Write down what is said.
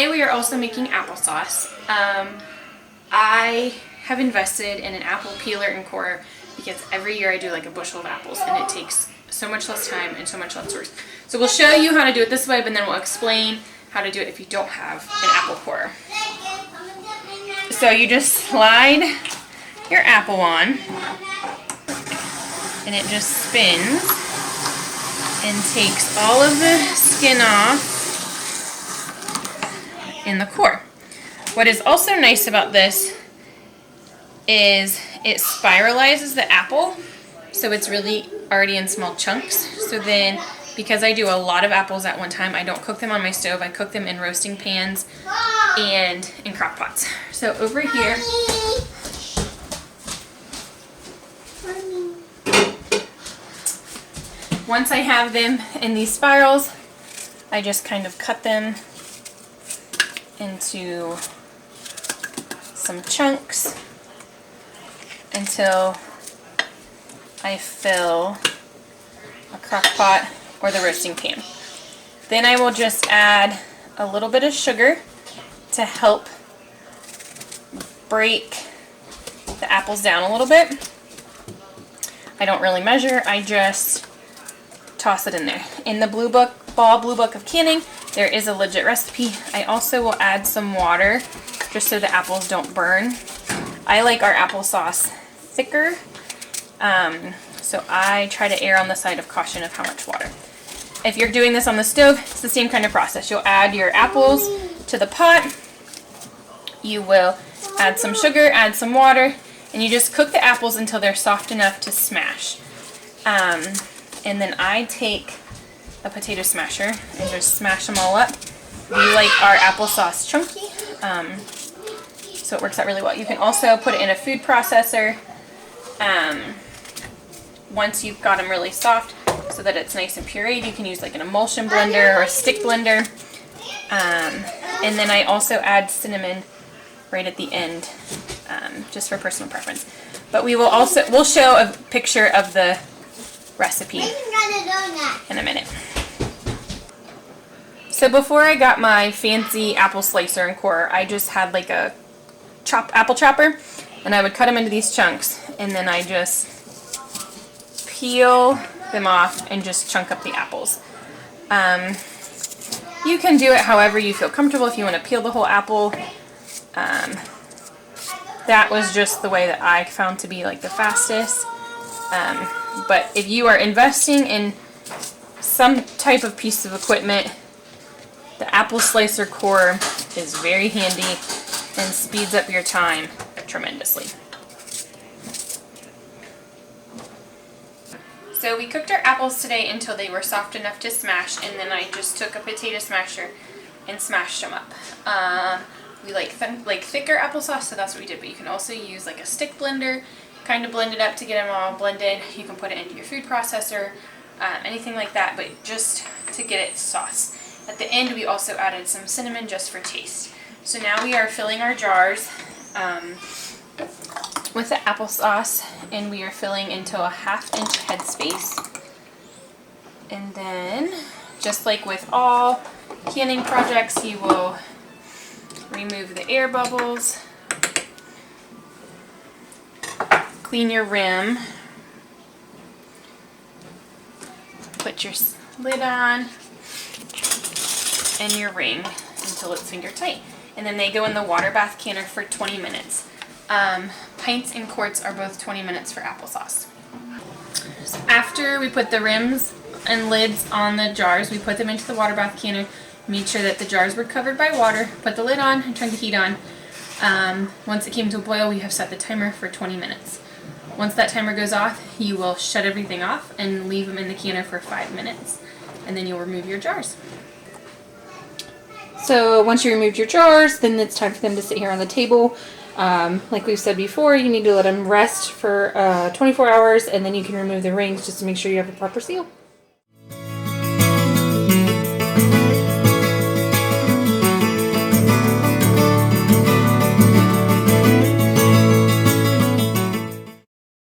today we are also making applesauce. I have invested in an apple peeler and corer because every year I do like a bushel of apples and it takes so much less time and so much less work. So we'll show you how to do it this way, but then we'll explain how to do it if you don't have an apple corer. So you just slide your apple on and it just spins and takes all of the skin off in the core. What is also nice about this is it spiralizes the apple, so it's really already in small chunks. So then, because I do a lot of apples at one time, I don't cook them on my stove. I cook them in roasting pans and in crock pots. So over here, once I have them in these spirals, I just kind of cut them into some chunks until I fill a crock pot or the roasting pan. Then I will just add a little bit of sugar to help break the apples down a little bit. I don't really measure, I just toss it in there. In the Blue Book of Canning, there is a legit recipe. I also will add some water just so the apples don't burn. I like our applesauce thicker, so I try to err on the side of caution of how much water. If you're doing this on the stove, it's the same kind of process. You'll add your apples to the pot, you will add some sugar, add some water, and you just cook the apples until they're soft enough to smash. And then I take a potato smasher and just smash them all up. We like our applesauce chunky, so it works out really well. You can also put it in a food processor once you've got them really soft so that it's nice and pureed. You can use like an emulsion blender or a stick blender. And then I also add cinnamon right at the end, just for personal preference. But we'll show a picture of the recipe in a minute. So before I got my fancy apple slicer and corer, I just had like a apple chopper, and I would cut them into these chunks, and then I just peel them off and just chunk up the apples. You can do it however you feel comfortable. If you want to peel the whole apple, that was just the way that I found to be like the fastest. But if you are investing in some type of piece of equipment, the apple slicer corer is very handy and speeds up your time tremendously. So we cooked our apples today until they were soft enough to smash, and then I just took a potato smasher and smashed them up. We like thicker applesauce, so that's what we did, but you can also use like a stick blender, kind of blend it up to get them all blended. You can put it into your food processor, anything like that, but just to get it sauce. At the end, we also added some cinnamon just for taste. So now we are filling our jars with the applesauce, and we are filling into a 1/2 inch headspace. And then, just like with all canning projects, you will remove the air bubbles, clean your rim, put your lid on, and your ring until it's finger tight. And then they go in the water bath canner for 20 minutes. Pints and quarts are both 20 minutes for applesauce. So after we put the rims and lids on the jars, we put them into the water bath canner, made sure that the jars were covered by water, put the lid on, and turned the heat on. Once it came to a boil, we have set the timer for 20 minutes. Once that timer goes off, you will shut everything off and leave them in the canner for 5 minutes. And then you'll remove your jars. So once you removed your jars, then it's time for them to sit here on the table. Like we've said before, you need to let them rest for 24 hours, and then you can remove the rings just to make sure you have a proper seal.